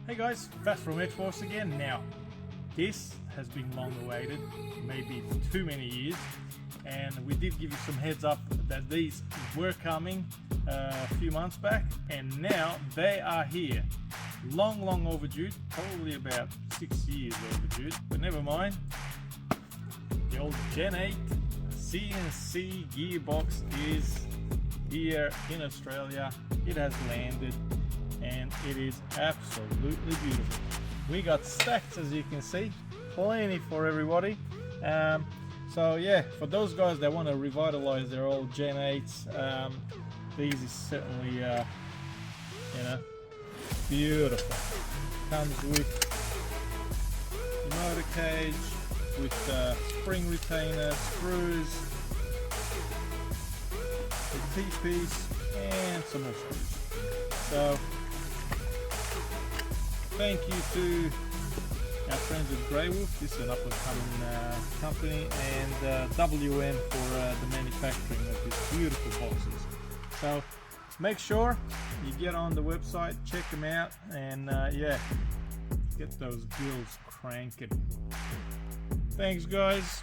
Hey guys, Fast from X-Force again. Now, this has been long awaited, maybe too many years, and we did give you some heads up that these were coming a few months back, and now they are here. Long overdue, probably about 6 years overdue, but never mind. The old Gen 8 CNC Gearbox is here in Australia. It has landed and it is absolutely beautiful. We got stacks, as you can see, plenty for everybody. So yeah, for those guys that want to revitalize their old Gen 8s, these is certainly you know, beautiful. Comes with the motor cage, with spring retainer, screws, the T-piece, and some more screws. So thank you to our friends at Grey Wolf. This is an up-and-coming company, and WM for the manufacturing of these beautiful boxes. So make sure you get on the website, check them out, and yeah, get those bills cranking. Thanks guys.